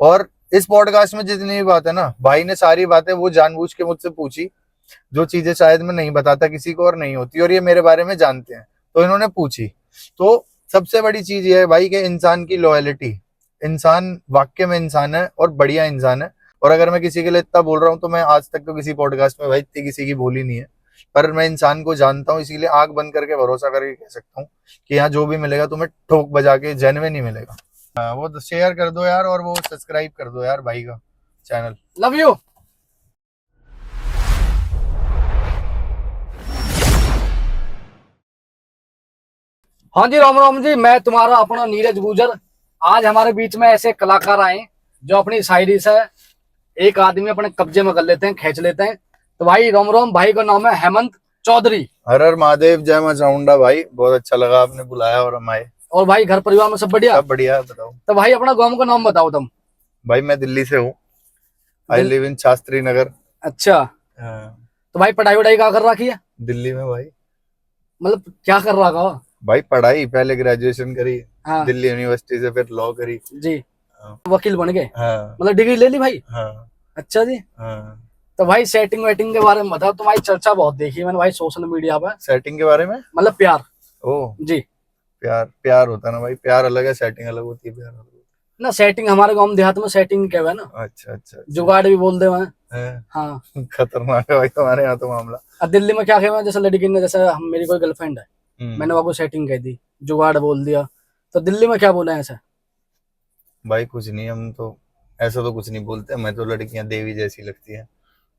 और इस पॉडकास्ट में जितनी भी बात है ना, भाई ने सारी बातें वो जानबूझ के मुझसे पूछी, जो चीजें शायद मैं नहीं बताता किसी को और नहीं होती, और ये मेरे बारे में जानते हैं तो इन्होंने पूछी। तो सबसे बड़ी चीज ये है भाई कि इंसान की लॉयलिटी, इंसान वाकई में इंसान है और बढ़िया इंसान है। और अगर मैं किसी के लिए इतना बोल रहा हूँ तो मैं आज तक तो किसी पॉडकास्ट में भाई इतनी किसी की बोली नहीं है, पर मैं इंसान को जानता हूँ, इसीलिए आंख बंद करके भरोसा करके कह सकता हूँ कि यहाँ जो भी मिलेगा तुम्हें ठोक बजा के जेन्युइन ही मिलेगा। वो शेयर कर दो यार, और वो सब्सक्राइब कर दो यार भाई का चैनल। Love you. हाँ जी, राम राम जी, मैं तुम्हारा अपना नीरज गुजर। आज हमारे बीच में ऐसे कलाकार आए जो अपनी शायरी से एक आदमी अपने कब्जे में कर लेते हैं, खींच लेते हैं। तो भाई राम राम, भाई का नाम है हेमंत चौधरी। हर हर महादेव, जय मां चामुंडा। भाई बहुत अच्छा लगा आपने बुलाया और हम आए। और भाई घर परिवार में सब बढ़िया? सब बढ़िया, बताओ। तो भाई अपना गांव का नाम बताओ तुम। भाई मैं दिल्ली से हूँ, I live in Shastri Nagar. अच्छा, तो भाई पढ़ाई वढ़ाई क्या कर रखी है? दिल्ली में भाई। मतलब क्या कर रहा का? भाई पढ़ाई पहले ग्रेजुएशन करी दिल्ली यूनिवर्सिटी से, फिर लॉ करी जी। वकील बन गए? हाँ। मतलब डिग्री ले ली भाई? हाँ। अच्छा जी। हाँ। तो भाई सेटिंग वेटिंग के बारे में बताओ। तुम्हारी चर्चा बहुत देखी मैंने भाई सोशल मीडिया पर। सेटिंग के बारे में मतलब प्यार। ओ जी। प्यार, प्यार होता है ना भाई, प्यार अलग है, सेटिंग अलग होती है, प्यार अलग होता ना सेटिंग हमारे गांव देहात में सेटिंग क्या है ना, है। अच्छा अच्छा, जुगाड़ भी बोल दे वहाँ। अच्छा। हाँ। खतरनाक है भाई तुम्हारे यहाँ तो मामला। अब दिल्ली में क्या कहना, जैसे लड़की ने, जैसे हम, मेरी कोई गर्लफ्रेंड है, मैंने वहाँ को सेटिंग कह दी, जुगाड़ बोल दिया, तो दिल्ली में क्या बोले ऐसा? भाई कुछ नहीं, हम तो ऐसा तो कुछ नहीं बोलते, मैं तो लड़कियां देवी जैसी लगती हैं।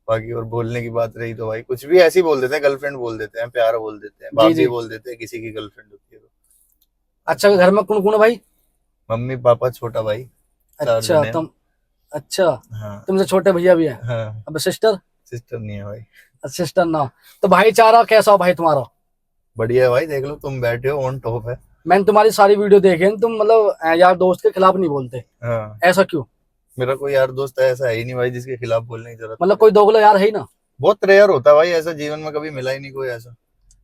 बाकी और बोलने की बात रही तो भाई कुछ भी ऐसे ही बोल देते हैं, गर्लफ्रेंड बोल देते हैं, प्यार बोल देते हैं, जी भाभी जी। बोल देते हैं, किसी की गर्लफ्रेंड होती है तो। अच्छा, घर में कौन कौन है भाई? मम्मी पापा छोटा भाई, 4 अच्छा जने हैं। तुम, अच्छा हाँ। तुमसे छोटे भैया भी हैं? हाँ। अब सिस्टर? सिस्टर नहीं है भाई। सिस्टर ना। तो भाईचारा कैसा हो भाई तुम्हारा? बढ़िया है भाई, देख लो तुम बैठे हो ऑन टॉप है। मैंने तुम्हारी सारी वीडियो देखी है, तुम मतलब यार दोस्त के खिलाफ नहीं बोलते। हाँ। ऐसा क्यों? मेरा कोई यार दोस्त ऐसा है ही नहीं भाई जिसके खिलाफ बोलने की जरूरत मतलब पड़े। कोई दोगला यार है ही ना? बहुत रेयर होता है भाई ऐसा, जीवन में कभी मिला ही नहीं कोई ऐसा।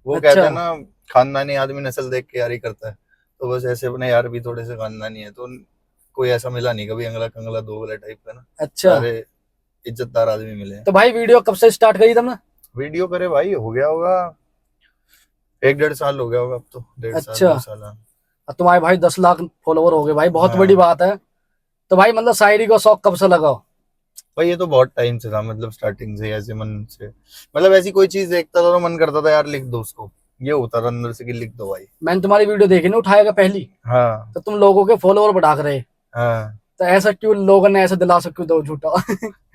वो कहते अच्छा। हैं ना, खानदानी आदमी नस्ल देख के यारी करता है, तो बस ऐसे अपने यार भी थोड़े से खानदानी है, तो कोई ऐसा मिला नहीं कभी अंगला कंगला दोगला टाइप का ना। अच्छा। सारे इज्जतदार आदमी मिले हैं। तो भाई वीडियो कब से स्टार्ट करी तुमने? वीडियो करे भाई हो गया होगा 1-1.5 साल हो गया होगा अब तो, 1.5 साल अच्छा। 2 साल। हाँ। अब तुम्हारे भाई 10 लाख फॉलोवर हो गए भाई, बहुत हाँ। बड़ी बात है। तो भाई मतलब शायरी का शौक कब से लगा? भाई ये तो बहुत टाइम से था, मतलब स्टार्टिंग से ऐसे मन से, मतलब ऐसी कोई चीज देखता था तो मन करता था यार लिख दो उसको, ये होता था अंदर से कि लिख दो भाई। मैंने तुम्हारी वीडियो देखी ना, उठाएगा पहली, हाँ। तो तुम लोगों के फॉलोवर बढ़ा रहे। हाँ। तो ऐसा क्यों, लोगों ने ऐसा दिलासा क्यों दो झूठा?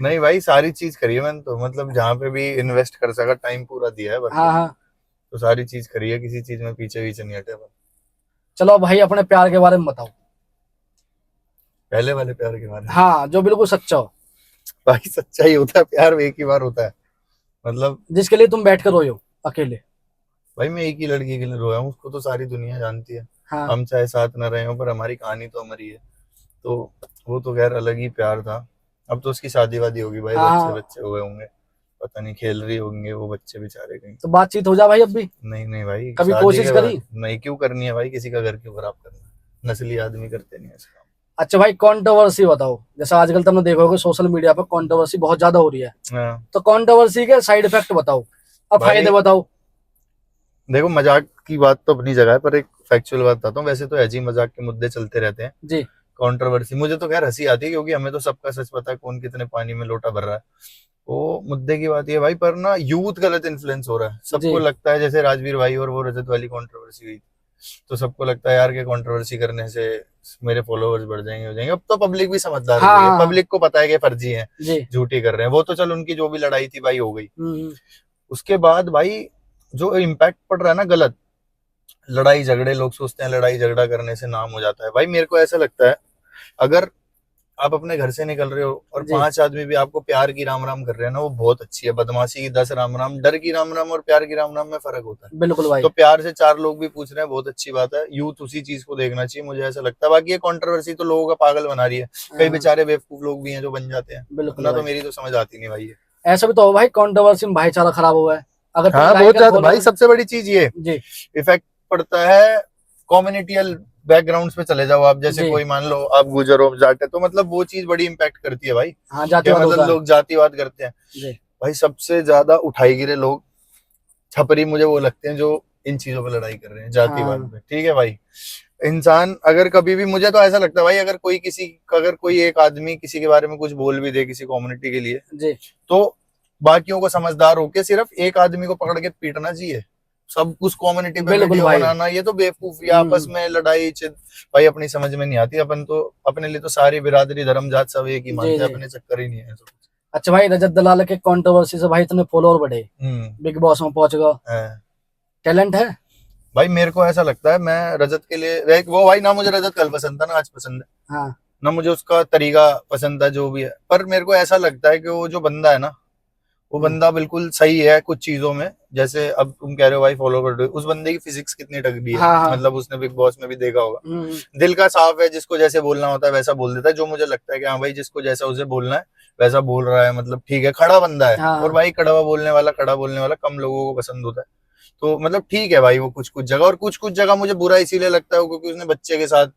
नहीं भाई सारी चीज करी है मैंने तो, मतलब जहाँ पे भी इन्वेस्ट कर सका टाइम पूरा दिया है हाँ बाकी, हाँ। तो सारी चीज करी है, किसी चीज में पीछे पीछे नहीं हटे। चलो भाई अपने प्यार के बारे में बताओ। पहले वाले प्यार के बारे में? हाँ, जो बिल्कुल सच्चा हो। भाई सच्चा ही होता है प्यार, एक ही बार होता है, मतलब। जिसके लिए तुम बैठ कर रोए हो अकेले। भाई मैं एक ही लड़की के लिए रोया हूँ, उसको तो सारी दुनिया जानती है। हाँ हम चाहे साथ न रहे हो पर हमारी कहानी तो अमर ही है। तो वो तो खैर अलग ही प्यार था। अब तो उसकी शादी वादी होगी भाई, हाँ बच्चे हाँ। बच्चे हुए होंगे, पता नहीं खेल रही होंगे वो बच्चे बेचारे कहीं। तो बातचीत हो जा भाई अब भी? नहीं नहीं भाई, कभी शादी कोशिश के करी? बाद नहीं, क्यों करनी है भाई, किसी का घर क्यों खराब करना, नस्ली आदमी करते नहीं ऐसा काम। अच्छा भाई, कंट्रोवर्सी बताओ। जैसे आजकल तुमने देखोगे सोशल मीडिया पर कंट्रोवर्सी बहुत ज्यादा हो रही है, हाँ। तो कंट्रोवर्सी के साइड इफेक्ट बताओ और भाई फायदे बताओ। देखो, मजाक की बात तो अपनी जगह है, पर एक फैक्चुअल बात बताता हूँ, वैसे तो अजीब मजाक के मुद्दे चलते रहते हैं। जी। कंट्रोवर्सी मुझे तो खैर हंसी आती है, क्योंकि हमें तो सबका सच पता है कौन कितने पानी में लोटा भर रहा है। वो मुद्दे की बात ये भाई, पर ना यूथ गलत इन्फ्लुएंस हो रहा है। सबको जी। लगता है जैसे राजवीर भाई और वो रजत वाली कंट्रोवर्सी हुई, तो सबको लगता है यार कि कंट्रोवर्सी करने से मेरे फॉलोअर्स बढ़ जाएंगे, हो जाएंगे। अब तो पब्लिक भी समझदार हो हाँ गई है, हाँ हाँ। पब्लिक को पता है कि फर्जी है, जी। झूठी कर रहे हैं। वो तो चल उनकी जो भी लड़ाई थी भाई हो गई। हम्म। उसके बाद भाई जो इम्पैक्ट पड़ रहा है ना गलत, लड़ाई झगड़े, लोग सोचते हैं लड़ाई झगड़ा करने से नाम हो जाता है। भाई मेरे को ऐसा लगता है, अगर आप अपने घर से निकल रहे हो और जी। 5 आदमी भी आपको प्यार की राम राम कर रहे हैं ना, वो बहुत अच्छी है। बदमाशी की 10 राम राम, डर की राम राम और प्यार की राम राम में फर्क होता है। बिल्कुल भाई। तो प्यार से 4 लोग भी पूछ रहे हैं, बहुत अच्छी बात है। यूथ उसी चीज को देखना चाहिए, मुझे ऐसा लगता है। बाकी ये कंट्रोवर्सी तो लोगों का पागल बना रही है, कई बेचारे बेवकूफ लोग भी हैं जो बन जाते हैं, बिल्कुल ना तो भाई। मेरी तो समझ आती नहीं भाई ये। ऐसा भी तो हो भाई, कंट्रोवर्सी में भाईचारा खराब हुआ है। अगर तुम हाँ बहुत लाइक ज्यादा भाई, सबसे बड़ी चीज ये जी। इफेक्ट पड़ता है कम्युनिटियल बैकग्राउंड्स पे चले जाओ आप, जैसे जी। कोई मान लो आप गुजर हो जाट है, तो मतलब वो चीज बड़ी इम्पैक्ट करती है भाई। हाँ क्या जातिवाद होता मतलब है। लोग जातिवाद करते हैं जी भाई। सबसे ज्यादा उठाई गिरे लोग छपरी मुझे वो लगते हैं जो इन चीजों पे लड़ाई कर रहे हैं, जातिवाद हाँ पे। ठीक है भाई, इंसान अगर कभी भी, मुझे तो ऐसा लगता है भाई, अगर कोई एक आदमी किसी के बारे में कुछ बोल भी दे किसी कम्युनिटी के लिए, जी तो बाकियों को समझदार होके सिर्फ एक आदमी को पकड़ के पीटना चाहिए। सब कुछ कम्युनिटी पे बिल्कुल वीडियो भाई। बनाना, ये तो बेवकूफी, आपस में लड़ाई भाई अपनी समझ में नहीं आती। अपन तो अपने लिए तो सारी बिरादरी धर्म जात सब एक ही जी मानते हैं, जी। अपने चक्कर ही नहीं है सब। अच्छा भाई, रजत दलाल के कंट्रोवर्सी से भाई इतने फॉलोअर बढ़े, बिग बॉस में पहुंच गया, है। टैलेंट है। भाई मेरे को ऐसा लगता है, मैं रजत के लिए वो भाई, ना मुझे रजत कल पसंद था ना आज पसंद है, हाँ ना मुझे उसका तरीका पसंद था जो भी है, पर मेरे को ऐसा लगता है कि वो जो बंदा है ना, वो बंदा बिल्कुल सही है कुछ चीजों में। जैसे अब तुम कह रहे हो भाई फॉलो कर रहे हो, उस बंदे की फिजिक्स कितनी तगड़ी है, हाँ हाँ। मतलब उसने बिग बॉस में भी देखा होगा। दिल का साफ है, जिसको जैसे बोलना होता है वैसा बोल देता है, जो मुझे लगता है कि हाँ भाई जिसको जैसा उसे बोलना है वैसा बोल रहा है, मतलब ठीक है, खड़ा बंदा है। हाँ और भाई खड़ा बोलने वाला कम लोगों को पसंद होता है। तो मतलब ठीक है भाई वो कुछ कुछ जगह, और कुछ कुछ जगह मुझे बुरा इसीलिए लगता है क्योंकि उसने बच्चे के साथ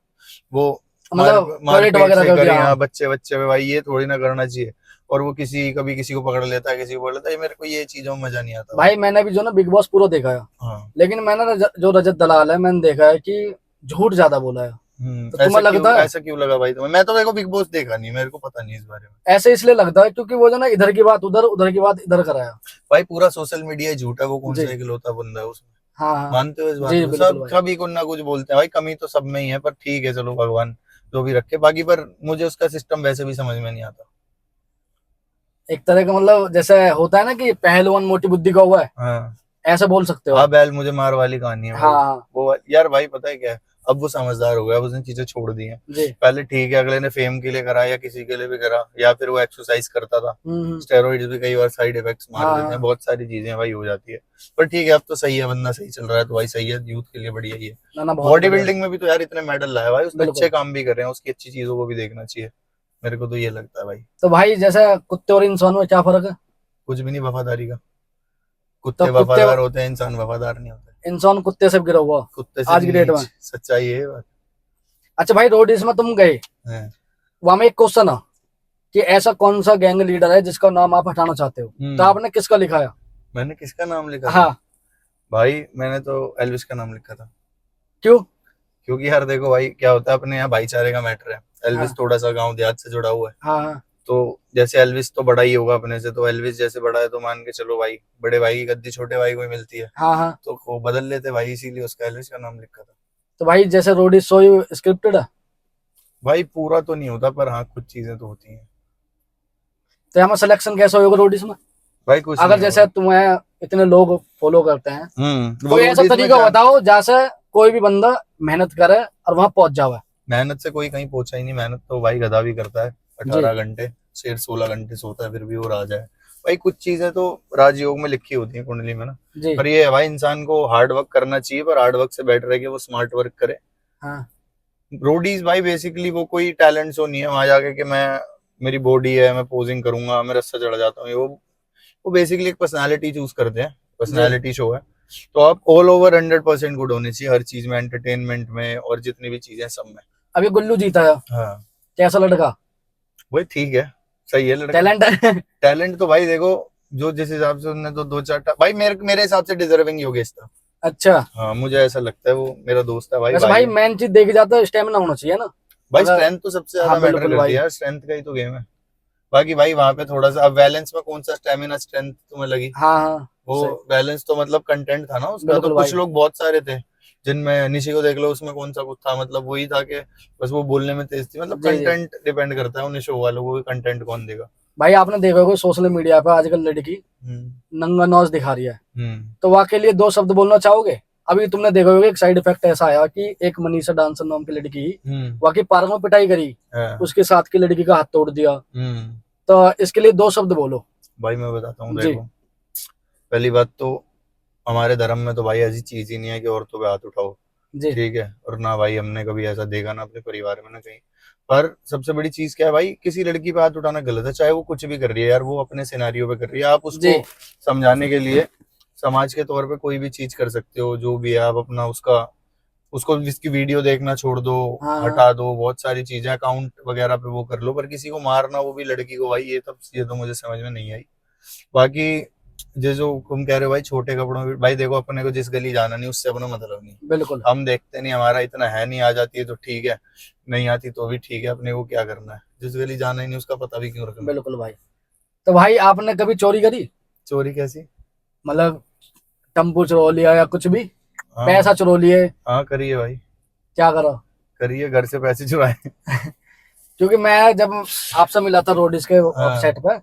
वो मतलब टॉयलेट मारपीट वगैरह से कर करी। दिया। हाँ हाँ बच्चे बच्चे पे भाई ये थोड़ी ना करना चाहिए। और वो कभी किसी को पकड़ लेता है, किसी को पकड़ लेता है, ये मेरे को ये चीजों में मजा नहीं आता भाई। भाई मैंने भी जो ना बिग बॉस पूरा देखा है, हाँ। लेकिन मैंने जो रजत दलाल है मैंने देखा है कि झूठ ज्यादा बोला है। तो तुम्हें लगता है ऐसा क्यों लगा भाई तुम्हें? मैं तो देखो बिग बॉस देखा नहीं, मेरे को पता नहीं इस बारे में। ऐसे इसलिए लगता है क्योंकि वो जो ना इधर की बात उधर, उधर की बात इधर कराया। भाई पूरा सोशल मीडिया ही झूठा है, वो कौन जी सा इकलौता बंदा है उसमें? हाँ हाँ। मानते हो इस बात जी को? बिल्कुल सब भाई। कभी को ना कुछ बोलते हैं भाई, कमी तो सब में ही है, पर ठीक है चलो भगवान जो भी रखे बाकी। पर मुझे उसका सिस्टम वैसे भी समझ में नहीं आता। एक तरह का मतलब जैसे होता है ना कि पहलवान मोटी बुद्धि का हुआ है, हाँ ऐसे बोल सकते हो हाँ, आप। बैल मुझे मार वाली कहानी है हाँ भाई। हाँ। वो यार भाई पता है क्या है, अब वो समझदार हो गया, अब उसने चीजें छोड़ दी हैं। जी। पहले ठीक है, अगले ने फेम के लिए करा या किसी के लिए भी करा, या फिर वो एक्सरसाइज करता था। स्टेरॉइड्स भी कई बार साइड इफेक्ट्स मार हाँ देते हैं, हाँ। बहुत सारी चीजें भाई हो जाती है। पर ठीक है, अब तो सही है, बंदा सही चल रहा है, तो भाई सही है, यूथ के लिए बढ़िया ही है। ना ना बहुत बॉडी बढ़िया। बिल्डिंग में भी तो यार इतने मेडल लाया भाई उसने, अच्छे बिल्कुल। काम भी कर रहे हैं, उसकी अच्छी चीजों को भी देखना चाहिए। मेरे को तो ये लगता है भाई। तो भाई जैसे कुत्ते और इंसान में क्या फर्क है? कुछ भी नहीं, वफादारी का। तो कुत्ते कुत्ते, वफादार होते हैं, इंसान वफादार नहीं होते। इंसान कुत्ते से भी गिरा हुआ कुत्ते से आज भी की डेट नीच, में। सच्चाई है ये बात अच्छा भाई, रोडीज में तुम गए, है। वहां में एक क्वेश्चन है कि ऐसा कौन सा गैंग लीडर है जिसका नाम आप हटाना चाहते हो, तो आपने किसका लिखा है? मैंने किसका नाम लिखा था? हाँ। भाई मैंने तो एल्विस का नाम लिखा था। क्यों? क्योंकि यार देखो भाई क्या होता है, अपने यहाँ भाईचारे का मैटर है। एल्विस हाँ थोड़ा सा गांव देहात से जुड़ा हुआ है। हाँ हाँ। तो जैसे एल्विस तो बड़ा ही होगा अपने से, तो एल्विस जैसे बड़ा है तो मान के चलो भाई, बड़े भाई की गद्दी छोटे भाई को ही मिलती है, हाँ हाँ। तो वो बदल लेते भाई, इसीलिए उसका एल्विस का नाम लिखा था। तो भाई जैसे रोडीज शो यू स्क्रिप्टेड है, भाई पूरा तो नहीं होता, पर हाँ कुछ चीजें तो होती हैं। तो यहाँ सिलेक्शन कैसा होगा रोडीज में? भाई कुछ अगर नहीं जैसे होगा। तुम्हें इतने लोग फॉलो करते हैं, वो कोई ऐसा रोडीज में तरीका बताओ जैसे कोई भी बंदा मेहनत करे और वहां पहुंच जावे। मेहनत से कोई कहीं पहुंचा ही नहीं, मेहनत तो भाई गधा भी करता है। जी 18 घंटे, शेर 16 घंटे सोता है, फिर भी वो राजा है। भाई कुछ चीजें तो राजयोग में लिखी होती है कुंडली में ना। जी। पर ये है भाई, इंसान को हार्ड वर्क करना चाहिए, पर हार्ड वर्क से बेटर है कि वो स्मार्ट वर्क करे। हाँ रोडीज भाई बेसिकली वो कोई टैलेंट शो नहीं है वहां जाके कि मैं, मेरी बॉडी है, मैं पोजिंग करूंगा, मैं रस्सा चढ़ जाता हूँ। वो बेसिकली एक पर्सनालिटी चूज करते हैं, जी। पर्सनालिटी शो है। तो आप ऑल ओवर 100% गुड होने चाहिए हर चीज में, एंटरटेनमेंट में और जितनी भी चीजें सब में। अभी गुल्लू जीता है, हाँ कैसा लड़का? वही ठीक है, सही है लड़का। टैलेंट है। टैलेंट तो भाई देखो, जो जिस हिसाब से उन्होंने तो दो चार भाई मेरे हिसाब से डिजर्विंग योगेश था। अच्छा। हाँ मुझे ऐसा लगता है, वो मेरा दोस्त है भाई, वैसे भाई भाई है। मेन चीज देखी जाता है स्टेमिना होना चाहिए ना। भाई अगर, स्ट्रेंथ तो सबसे ज्यादा हाँ मैटर बिल्कुल करती है भाई। यार, स्ट्रेंथ का ही तो गेम है। बाकी भाई वहां पे थोड़ा सा, अब बैलेंस में कौन सा स्टेमिना स्ट्रेंथ तुम्हें लगी? हाँ हाँ। वो सही। बैलेंस तो मतलब कंटेंट था ना उसका। तो बिल्कुल कुछ भाई। लोग बहुत सारे थे, जिनमें निशी को देख लो, उसमें कौन सा कुछ था, मतलब वही था कि बस वो बोलने में तेज थी। मतलब जी जी। कंटेंट डिपेंड करता है उन्हें, शो वालों को कंटेंट कौन देगा। भाई आपने देखा होगा सोशल मीडिया पे आजकल लड़की हम्म नंगा नौज दिखा रही है, हम्म तो वहाँ के लिए दो शब्द बोलना चाहोगे? अभी तुमने देखा होगा एक साइड इफेक्ट ऐसा आया कि एक मनीषा डांसर नाम की लड़की वहाँ की पार्क में पिटाई करी, हाँ, उसके साथ की लड़की का हाथ तोड़ दिया। हम्म। तो इसके लिए दो शब्द बोलो। भाई मैं बताता हूँ जी। देखो, पहली बात तो हमारे धर्म में तो भाई ऐसी चीज ही नहीं है कि औरतों पे हाथ उठाओ। जी ठीक है, और ना भाई हमने कभी ऐसा देखा ना अपने परिवार में ना कहीं। पर सबसे बड़ी चीज क्या है भाई, किसी लड़की पे हाथ उठाना गलत है, चाहे वो कुछ भी कर रही है यार, वो अपने सिनेरियो पे कर रही है। आप जी। उसको समझाने के लिए समाज के तौर पे कोई भी चीज कर सकते हो, जो भी है आप अपना उसका उसको इसकी वीडियो देखना छोड़ दो, हाँ। हटा दो, बहुत सारी चीजें अकाउंट वगैरह पे वो कर लो, पर किसी को मारना, वो भी लड़की को, भाई ये तो मुझे समझ में नहीं आई। बाकी जो तुम कह रहे हो भाई छोटे कपड़ों में, भाई देखो अपने को जिस गली जाना नहीं उससे अपना मतलब नहीं, बिल्कुल हम देखते नहीं, हमारा इतना है नहीं, आ जाती है तो ठीक है, नहीं आती तो भी ठीक है, अपने को क्या करना है, जिस गली जाना ही नहीं उसका पता भी क्यों रखना। बिल्कुल भाई। तो भाई आपने कभी चोरी करी? चोरी कैसी? मतलब टेम्पो चुरा लिया या कुछ भी, हाँ पैसा चुरा लिए? हाँ करिए भाई, क्या करो? करिए, घर से पैसे चुराए। क्योंकि मैं जब आपसे मिला था रोडिस के हाँ। वेबसाइट पे,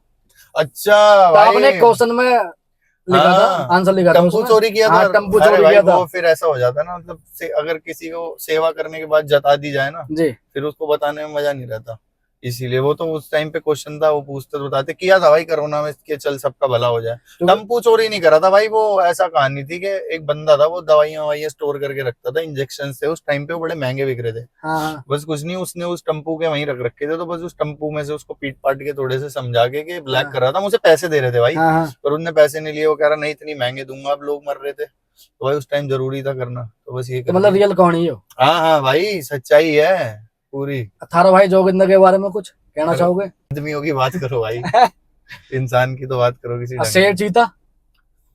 अच्छा तो भाई, आपने क्वेश्चन में लिखा था, हाँ आंसर लिखा था टम्पू उसमें। चोरी किया था। हाँ टेम्पो अरे चोरी भाई किया था। वो फिर ऐसा हो जाता है ना, मतलब अगर किसी को सेवा करने के बाद जता दी जाए ना, जी फिर उसको बताने में मजा नहीं रहता, इसीलिए वो तो उस टाइम पे क्वेश्चन था, वो पूछते तो बताते, किया था भाई कोरोना में, कि चल सबका भला हो जाए। क्योंकि टम्पू चोरी नहीं करा था भाई, वो ऐसा कहानी थी कि एक बंदा था, वो दवाइयां ववाइयां स्टोर करके रखता था, इंजेक्शन थे उस टाइम पे, वो बड़े महंगे बिक रहे थे। हाँ हाँ बस कुछ नहीं, उसने उस टम्पू के वहीं रख रखे थे, तो बस उस टम्पू में से उसको पीट पाट के थोड़े से समझा के ब्लैक कर हाँ रहा था, मुझे पैसे दे रहे थे भाई, हाँ हाँ। पर उनने पैसे नहीं लिए, वो कह रहा नहीं इतनी महंगे दूंगा, अब लोग मर रहे थे, तो भाई उस टाइम जरूरी था करना, तो बस ये तो कर मतलब दिया। रियल कहानी हो। हाँ हाँ भाई, सच्चाई है पूरी। थारा भाई जोगिंदर के बारे में कुछ कहना अरे चाहोगे? आदमियों की बात करो भाई, इंसान की तो बात करो किसी ढंग शेर की। चीता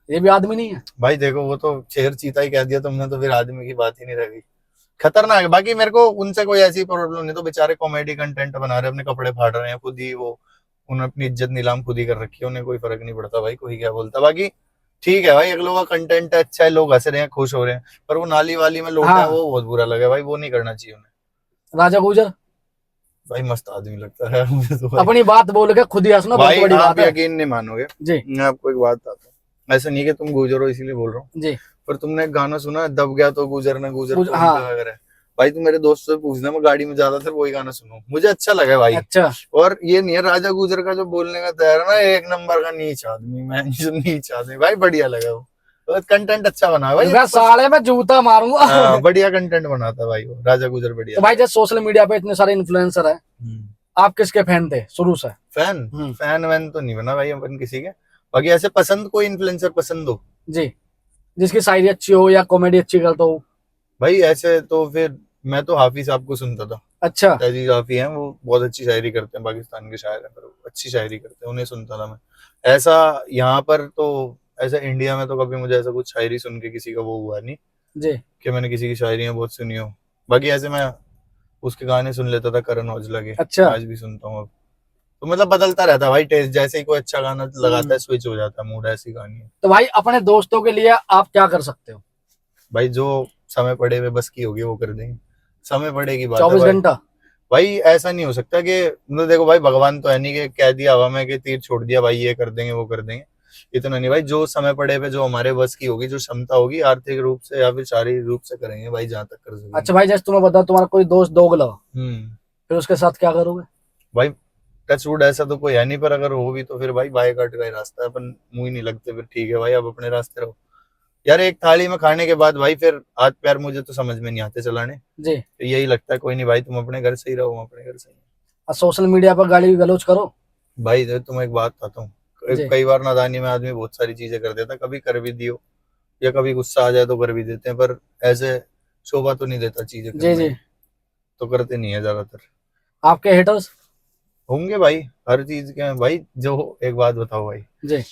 ये भी आदमी नहीं है? भाई देखो वो तो शेर चीता ही कह दिया तुमने, तो फिर आदमी की बात ही नहीं रह गई, खतरनाक है। बाकी मेरे को उनसे कोई ऐसी प्रॉब्लम नहीं, तो बेचारे कॉमेडी कंटेंट बना रहे हैं, अपने कपड़े फाड़ रहे हैं खुद ही, वो उन्होंने अपनी इज्जत नीलाम खुद ही कर रखी है, उन्हें कोई फर्क नहीं पड़ता भाई कोई क्या बोलता। बाकी ठीक है भाई, अगलों का कंटेंट अच्छा है, लोग हंस रहे हैं, खुश हो रहे हैं, पर वो नाली वाली में लोटा है, हाँ। वो बहुत बुरा लगा भाई, वो नहीं करना चाहिए उन्हें। राजा गुजर भाई मस्त आदमी लगता है मुझे तो भाई। अपनी बात बोल के खुद ही हंसना बहुत भाई बड़ी आप बात है। यकीन नहीं मानोगे, जी मैं आपको एक बात बताता हूँ, ऐसा नहीं कि तुम गुजर हो इसीलिए बोल रहा हूँ, जी। पर तुमने एक गाना सुना है, दब गया तो गुजर न गुजर कोई हाँ। का अगर है। भाई तुम मेरे दोस्त से पूछना, मैं गाड़ी में ज्यादातर वही गाना सुनूं, मुझे अच्छा लगा भाई। अच्छा और ये नहीं है राजा गुजर का जो बोलने का तैयार है ना, एक नंबर का नीच आदमी, मैं नीच आदमी भाई, बढ़िया लगा वो, तो कंटेंट अच्छा बना है भाई, इनका साले में जूता मारूंगा। हाँ, बढ़िया कंटेंट बनाता है भाई वो, राजा गुजर बढ़िया। तो भाई जैसे सोशल मीडिया पे इतने सारे इन्फ्लुएंसर हैं, आप किसके फैन थे शुरू से? फैन फैन वैन तो नहीं बना भाई अपन किसी के, बाकी ऐसे पसंद कोई इन्फ्लुएंसर पसंद हो जी, जिसकी शायरी अच्छी हो या कॉमेडी अच्छी करता हो। भाई, ऐसे तो फिर मैं तो हाफिज साहब को सुनता था, अच्छा तहजीब हाफी हैं, वो बहुत अच्छी शायरी करते हैं, पाकिस्तान के शायर हैं, पर वो अच्छी शायरी करते हैं, उन्हें सुनता था मैं। ऐसा यहाँ पर तो, ऐसा इंडिया में तो कभी मुझे ऐसा कुछ शायरी सुन के किसी का वो हुआ नहीं जी। कि मैंने किसी की शायरियां बहुत सुनी हो। बाकी ऐसे मैं उसके गाने सुन लेता था, करण औजला के, अच्छा आज भी सुनता हूँ अब, तो मतलब बदलता रहता है भाई टेस्ट, जैसे ही कोई अच्छा गाना लगाता है स्विच हो जाता है मूड, ऐसी गानी है। तो भाई अपने दोस्तों के लिए आप क्या कर सकते हो? भाई जो समय पड़े हुए बस की होगी वो कर देंगे, समय पड़े की बात है 24 भाई। घंटा? भाई ऐसा नहीं हो सकता कि मतलब देखो भाई, भगवान तो है नहीं कि कह दिया हवा में कि तीर छोड़ दिया भाई ये कर देंगे वो कर देंगे, इतना नहीं भाई, जो समय पड़े पे जो हमारे बस की होगी, जो क्षमता होगी आर्थिक रूप से या फिर शारीरिक रूप से करेंगे भाई, जहां तक कर सकेंगे। अच्छा भाई जैसे तुम्हें बताओ तुम्हारा कोई दोस्त दोगला हो, हम्म। फिर उसके साथ क्या करोगे? भाई टच वुड ऐसा तो कोई है नहीं, पर अगर हो भी तो फिर भाई बाय कट का ही रास्ता है, अपन मुंह ही नहीं लगते, फिर ठीक है भाई, अब अपने रास्ते रहो यार। एक थाली में खाने के बाद भाई फिर हाथ पैर मुझे तो समझ में नहीं आते चलाने, जी। तो यही लगता है कोई नहीं भाई, तुम अपने घर से ही रहो, हम अपने घर से ही। और सोशल मीडिया पर गाली गलौज करो? भाई तुम एक बात बताता हूँ, जी कई बार नादानी में आदमी बहुत सारी चीजें कर देता है, कभी कर भी दियो या कभी गुस्सा आ जाए तो कर भी देते हैं, पर ऐसे शोभा तो नहीं देता चीजें जी करना जी। ही, तो करते नहीं है ज्यादातर। आपके हेटर्स? होंगे भाई, हर चीज के हैं भाई, जो एक बात बताओ भाई, जी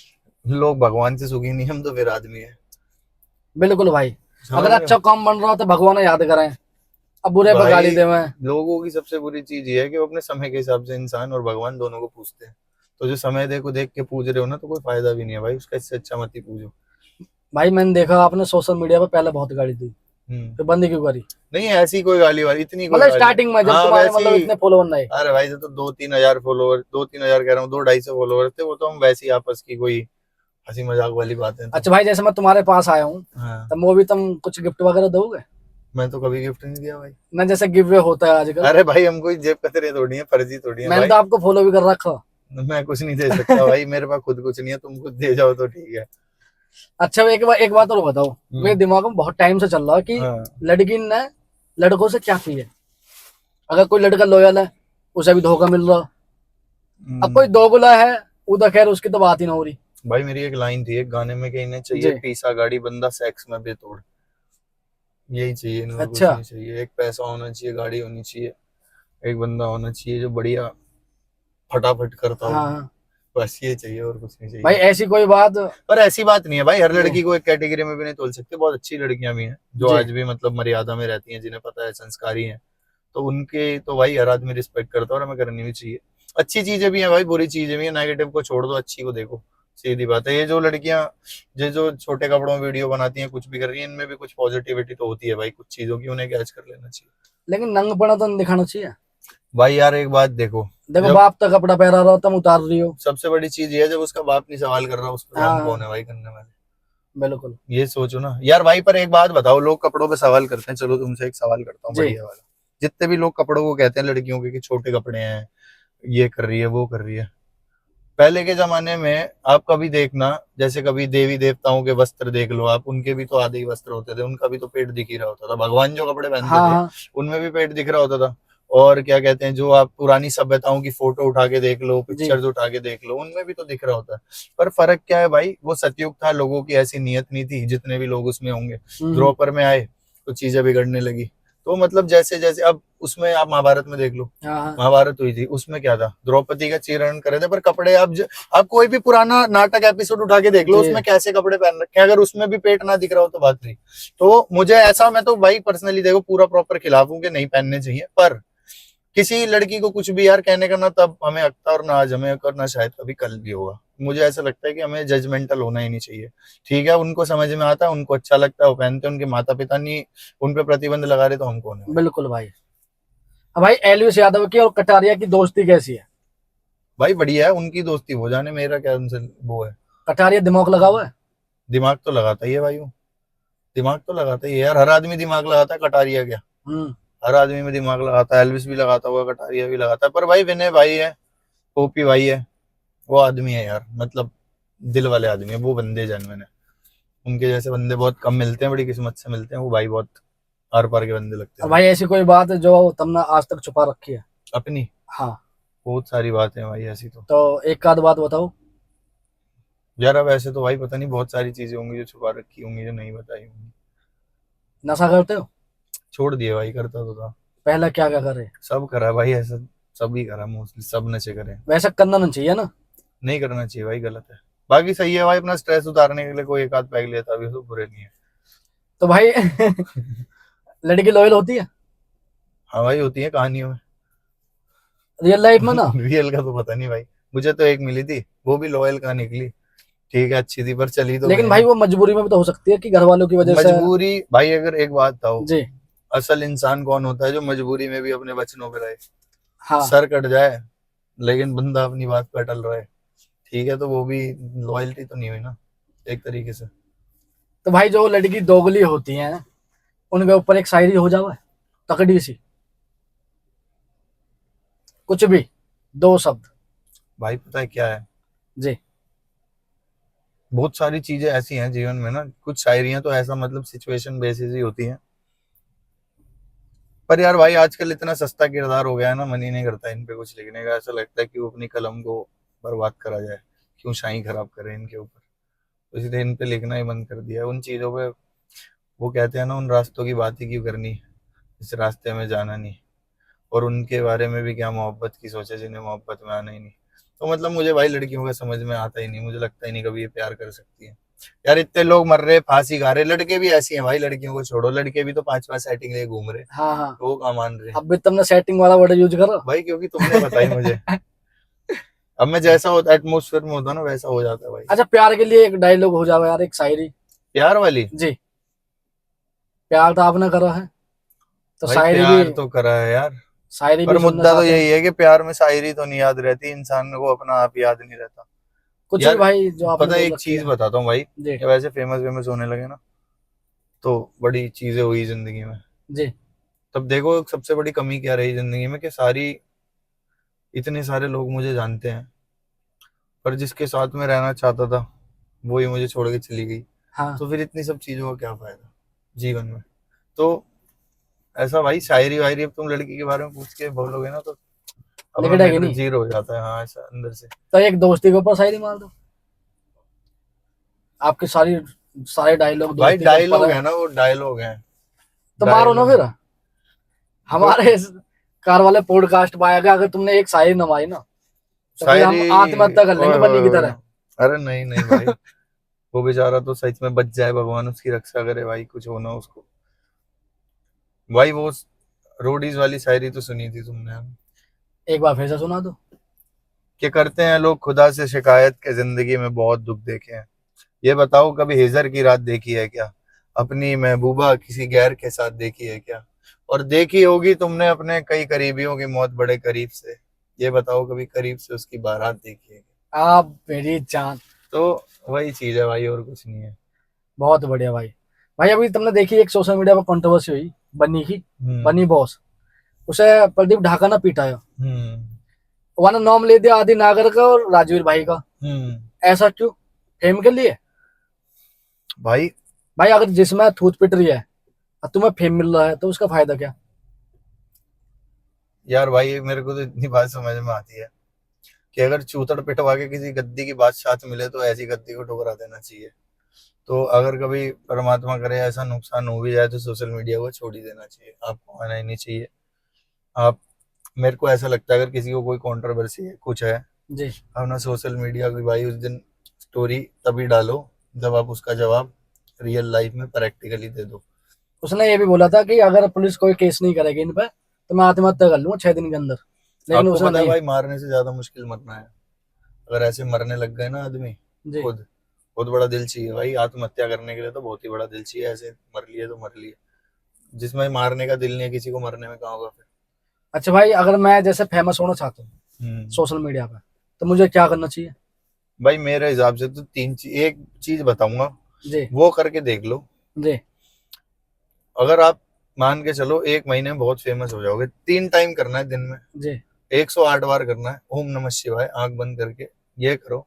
लोग भगवान से सुखी नहीं, हम तो फिर आदमी है। बिल्कुल भाई। समझ अगर रहे हो? अच्छा काम बन रहा हो तो भगवान याद करें, अब बुरे पर गाली भाई देवे। लोगों की सबसे बुरी चीज ये है कि वो अपने समय के हिसाब से इंसान और भगवान दोनों को पूछते हैं, तो जो समय देखो देख के पूज रहे हो ना, तो कोई फायदा भी नहीं है भाई उसका, इससे अच्छा मत ही पूजो। भाई मैंने देखा आपने सोशल मीडिया पर पहले बहुत गाली दी, फिर बंद क्यों करी? नहीं ऐसी कोई गाली वाली, इतनी कोई मतलब गाली स्टार्टिंग में जब हाँ तुम्हारे वैसी, मतलब इतने फॉलोवर नहीं? अरे भाई तो 2-3 हजार फॉलोवर, 2-3 हजार कह रहा हूँ, 2-250 फॉलोवर थे, वो तो हम वैसी आपस की कोई हंसी मजाक वाली बातें तो। अच्छा भाई जैसे मैं तुम्हारे पास आया हूँ, हाँ तब वो भी तुम कुछ गिफ्ट वगैरह दोगे? मैं तो कभी गिफ्ट नहीं दिया भाई। ना जैसे गिव वे होता है आजकल। अरे भाई हम कोई जेब कतरे थोड़ी है, फर्जी थोड़ी है मैंने भाई, तो आपको फॉलो भी कर रखा। मैं कुछ नहीं दे सकता भाई, मेरे पास खुद कुछ नहीं है, तुम खुद दे जाओ तो ठीक है। अच्छा एक बात और बताओ, मेरे दिमाग में बहुत टाइम से चल रहा है कि हाँ। लड़की ने लड़कों से क्या चाहिए? अगर कोई लड़का लॉयल है उसे भी धोखा मिल रहा, अब कोई दोगला है उधर खैर उसकी तो बात ही ना हो रही। भाई मेरी एक लाइन थी एक गाने में कि इन्हें जी चाहिए पीसा गाड़ी बंदा सेक्स में बेतोड़, यही चाहिए इन्हें, और कुछ अच्छा। नहीं चाहिए। एक पैसा होना चाहिए, गाड़ी होनी चाहिए, एक बंदा होना चाहिए जो बढ़िया फटाफट करता हो, हाँ हाँ। बस ये चाहिए और कुछ नहीं भाई चाहिए। ऐसी कोई बात। पर ऐसी बात नहीं है भाई, हर जी लड़की को एक कैटेगरी में भी नहीं तोल सकते। बहुत अच्छी लड़कियां भी हैं जो जी। आज भी मतलब मर्यादा में रहती हैं, जिन्हें पता है, संस्कारी हैं। तो उनके तो भाई हर आदमी रिस्पेक्ट करता है और हमें करनी भी चाहिए। अच्छी चीजें भी हैं भाई, बुरी चीजें भी हैं। नेगेटिव को छोड़ दो, अच्छी को देखो, सीधी बात है। ये जो लड़कियां ये जो छोटे कपड़ों में वीडियो बनाती हैं, कुछ भी कर रही हैं, इनमें भी कुछ पॉजिटिविटी तो होती है भाई, कुछ चीजों की, उन्हें कैच कर लेना चाहिए। लेकिन नंगपना तो नहीं दिखाना चाहिए। भाई यार एक बात देखो, देखो जब बाप तो कपड़ा पहना रहा हो तुम उतार रही हो। सबसे बड़ी चीज ये है, जब उसका बाप नहीं सवाल कर रहा, उस पर हाँ हम कौन हाँ, है भाई करने वाले। बिल्कुल। ये सोचो ना यार भाई। पर एक बात बताओ, लोग कपड़ों पे सवाल करते हैं, चलो तुमसे एक सवाल करता हूँ जी बढ़िया वाला। जितने भी लोग कपड़ों को कहते हैं लड़कियों के कि छोटे कपड़े हैं, ये कर रही है, वो कर रही है, पहले के जमाने में आप कभी देखना, जैसे कभी देवी देवताओं के वस्त्र देख लो आप, उनके भी तो आधे ही वस्त्र होते थे, उनका भी तो पेट दिख ही रहा होता था। भगवान जो कपड़े पहनते हाँ थे हाँ। उनमें भी पेट दिख रहा होता था। और क्या कहते हैं, जो आप पुरानी सभ्यताओं की फोटो उठा के देख लो, जी। पिक्चर्स उठा के देख लो, उनमें भी तो दिख रहा होता है। पर फर्क क्या है भाई, वो सतयुग था, लोगों की ऐसी नीयत नहीं थी, जितने भी लोग उसमें होंगे हम्म। द्रोपर में आए तो चीजें बिगड़ने लगी। तो मतलब जैसे जैसे अब उसमें आप महाभारत में देख लो, हाँ हाँ। महाभारत हुई थी, उसमें क्या था, द्रौपदी का चीरण करे थे, पर कपड़े आप कोई भी पुराना नाटक एपिसोड उठा के देख लो, जी। उसमें कैसे कपड़े पहन रखे हैं, अगर उसमें भी पेट ना दिख रहा हो तो बात नहीं। तो मुझे ऐसा, मैं तो भाई पर्सनली देखो पूरा प्रॉपर खिलाफ हूं कि नहीं पहनने चाहिए। पर किसी लड़की को कुछ भी यार कहने का ना तब हमें हक था, और ना आज हमें हक, और ना शायद कभी कल भी होगा। मुझे ऐसा लगता है कि हमें जजमेंटल होना ही नहीं चाहिए। ठीक है, उनको समझ में आता है, उनको अच्छा लगता है, वो पहनते हैं, उनके माता पिता नहीं उन पे प्रतिबंध लगा रहे, तो हम कौन है भाई। बिल्कुल भाई। अब भाई एलवीस यादव की और कटारिया की दोस्ती कैसी है? भाई बढ़िया है, उनकी दोस्ती हो जाने, मेरा क्या उनसे वो है। कटारिया दिमाग लगा हुआ है। दिमाग तो लगाता ही है भाई वो, दिमाग तो लगाता ही है यार, हर आदमी दिमाग लगाता है, कटारिया क्या। हम्म। हर आदमी में दिमाग लगाता है, एल्विस भी लगाता होगा, कटारिया भी लगाता है। पर भाई विनय भाई है, पोपी भाई है, वो आदमी है यार, मतलब दिल वाले आदमी है वो, बंदे जेन्युइन है। उनके जैसे बंदे बहुत कम मिलते हैं, बड़ी किस्मत से मिलते हैं वो भाई, बहुत आर पार के बंदे लगते अब हैं भाई भाई। ऐसी कोई बात है जो तुमने आज तक छुपा रखी है? अपनी हाँ। बहुत सारी बातें हैं भाई ऐसी तो। तो एक आध बात बताओ। यार अब ऐसे तो भाई पता नहीं, बहुत सारी चीजें होंगी जो छुपा रखी होंगी, जो नहीं बताई होंगी। नशा करते हो? छोड़ दिए भाई, करता तो था। पहले क्या क्या करे? सब करा भाई ऐसा, सभी करा, मोस्टली सब नशे करे। वैसे करना नहीं चाहिए ना। नहीं करना चाहिए भाई, गलत है। बाकी सही है भाई, अपना स्ट्रेस उतारने के लिए कोई एक आध पैग लेता भी तो बुरे नहीं है। तो भाई लड़की लॉयल होती है हाँ भाई होती है कहानियों में। रियल लाइफ में ना? रियल का तो पता नहीं भाई, मुझे तो एक मिली थी, वो भी लॉयल का निकली। ठीक है, अच्छी थी, पर चली तो लेकिन गए भाई ना। वो मजबूरी में भी तो हो सकती है कि घर वालों की वजह से। मजबूरी भाई, अगर एक बात बताओ, जी। असल इंसान कौन होता है, जो मजबूरी में भी अपने वचनों पे रहे। हाँ। सर कट जाए लेकिन बंदा अपनी बात पे अटल रहे, ठीक है, तो वो भी लॉयल्टी तो नहीं हुई ना, एक तरीके से। तो भाई जो लड़की दोगली होती हैं उनके ऊपर एक शायरी हो जावे तकड़ी सी, कुछ भी, दो शब्द। भाई पता है क्या है, जी। बहुत सारी चीजें ऐसी हैं जीवन में ना, कुछ शायरियां तो ऐसा मतलब सिचुएशन बेसिस ही होती हैं। पर यार भाई आजकल इतना सस्ता किरदार हो गया है ना, मन ही नहीं करता इन पे कुछ लिखने का। ऐसा लगता है कि वो अपनी कलम को बर्बाद करा जाए, क्यों शाही खराब करे इनके ऊपर। तो इसलिए इन पे लिखना ही बंद कर दिया है, उन चीजों पे। वो कहते हैं ना, उन रास्तों की बात ही क्यों करनी, इस रास्ते में जाना नहीं। और उनके बारे में भी क्या मोहब्बत की सोचे, जिन्हें मोहब्बत में आना ही नहीं। तो मतलब मुझे भाई लड़कियों का समझ में आता ही नहीं, मुझे लगता ही नहीं कभी ये प्यार कर सकती है। यार इतने लोग मर रहे, फांसी खा रहे, लड़के भी ऐसी हैं भाई, लड़कियों को छोड़ो, लड़के भी तो 5-5 सेटिंग लेके घूम रहे, हाँ हाँ। तो वो कहाँ मान रहे हैं अब भी तुमने सेटिंग वाला वर्ड यूज करो। भाई, क्योंकि तुमने बताई मुझे। अब मैं जैसा होता एटमोसफेयर में होता ना, वैसा हो जाता है भाई। अच्छा प्यार के लिए एक डायलॉग हो जावे यार, एक शायरी। प्यार वाली? जी। प्यार तो आपने करा है तो भाई शायरी भी, प्यार तो करा है यार, शायरी पर भी सुनना मुद्दा तो चाहते हैं। यही है कि प्यार में शायरी तो नहीं याद रहती, इंसान को अपना आप याद नहीं रहता। कुछ भी यार भाई जो आपने पता है, बोल एक रखी चीज है। बताता हूँ भाई, जी ये वैसे फेमस वेमस होने लगे ना, तो बड़ी चीजें हुई जिंदगी में। जी। तब देखो सबसे बड़ी कमी क्या रही जिंदगी में, कि सारी, इतने सारे लोग मुझे जानते हैं, पर जिसके साथ में रहना चाहता था वो ही मुझे छोड़ के चली गई। हाँ। तो फिर इतनी सब चीजों का क्या फायदा जीवन में। तो ऐसा भाई, शायरी वायरी अब तुम लड़की के बारे में पूछ के बोलोगे ना, तो अपना लिखड़ेगी मैटर नहीं। जीरो हो जाता है, हाँ ऐसा अंदर से। तो एक दोस्ती के ऊपर शायरी मार दो। आपकी सारी, सारे डायलॉग भाई दोस्ती के ऊपर डायलॉग है। है ना, वो डायलॉग है, तो मारो ना फिर। हमारे इस कार वाले पॉडकास्ट में आएगा, अगर तुमने एक शायरी नवाई ना तो फिर हम शायरी। आत्महत्या कर लेंगे बन्नी की तरह। अरे नहीं नहीं भाई, वो बेचारा तो सच में बच जाए, भगवान उसकी रक्षा करे भाई, कुछ हो ना उसको। भाई वो रोडीज वाली शायरी तो सुनी थी तुमने? एक बार फिर से सुना दो। क्या करते हैं लोग खुदा से शिकायत के, जिंदगी में बहुत दुख देखे हैं। ये बताओ कभी हिजर की रात देखी है क्या? अपनी महबूबा किसी गैर के साथ देखी है क्या? और देखी होगी तुमने अपने कई करीबियों की मौत बड़े करीब से। ये बताओ कभी करीब से उसकी बारात देखी है क्या? आप मेरी जान। तो वही चीज है भाई, और कुछ नहीं है। बहुत बढ़िया भाई। भाई अभी तुमने देखी एक सोशल मीडिया पर कंट्रोवर्सी हुई बन्नी की, बन्नी बॉस, उसे प्रदीप ढाका ने पीटा है। वहां नाम ले दिया आदि नागर का और राजवीर भाई का। ऐसा क्यों? फेम के लिए? भाई भाई अगर जिसमें थूत पिट रही है और तुम्हें फेम मिल रहा है तो उसका फायदा क्या? यार भाई मेरे को तो इतनी बात समझ में आती है कि अगर चूतड़ पिटवा के किसी गद्दी की बादशाह मिले तो ऐसी गद्दी को ठुकरा देना चाहिए। तो अगर कभी परमात्मा करे ऐसा नुकसान हो भी जाए तो सोशल मीडिया को छोड़ ही देना चाहिए, आपको आना ही नहीं चाहिए। आप, मेरे को ऐसा लगता है अगर किसी को कोई कंट्रोवर्सी है, कुछ है, जी। अपना सोशल मीडिया की भाई उस दिन स्टोरी तभी डालो जब आप उसका जवाब रियल लाइफ में प्रैक्टिकली दे दो। उसने ये भी बोला था कि अगर पुलिस कोई केस नहीं करेगी इन पे तो मैं आत्महत्या कर लूंगा 6 दिन के अंदर, लेकिन आपको उसने पता है नहीं। भाई, मारने से ज्यादा मुश्किल मरना है। अगर ऐसे मरने लग गए ना आदमी, जी। खुद बहुत बड़ा दिल चाहिए भाई आत्महत्या करने के लिए, तो बहुत ही बड़ा दिल चाहिए। ऐसे मर लिए तो मर लिए, जिसमें मारने का दिल नहीं है किसी को, मरने में कहाँ होगा फिर। अच्छा भाई, अगर मैं जैसे फेमस होना चाहता हूँ हम्म। सोशल मीडिया पे तो मुझे क्या करना चाहिए? भाई मेरे हिसाब से तो एक चीज बताऊंगा, जी। वो करके देख लो। जी। अगर आप मान के चलो 1 महीने में बहुत फेमस हो जाओगे, 3 टाइम करना है दिन में, जी। 108 बार करना है ओम नमः शिवाय आंख बंद करके, ये करो,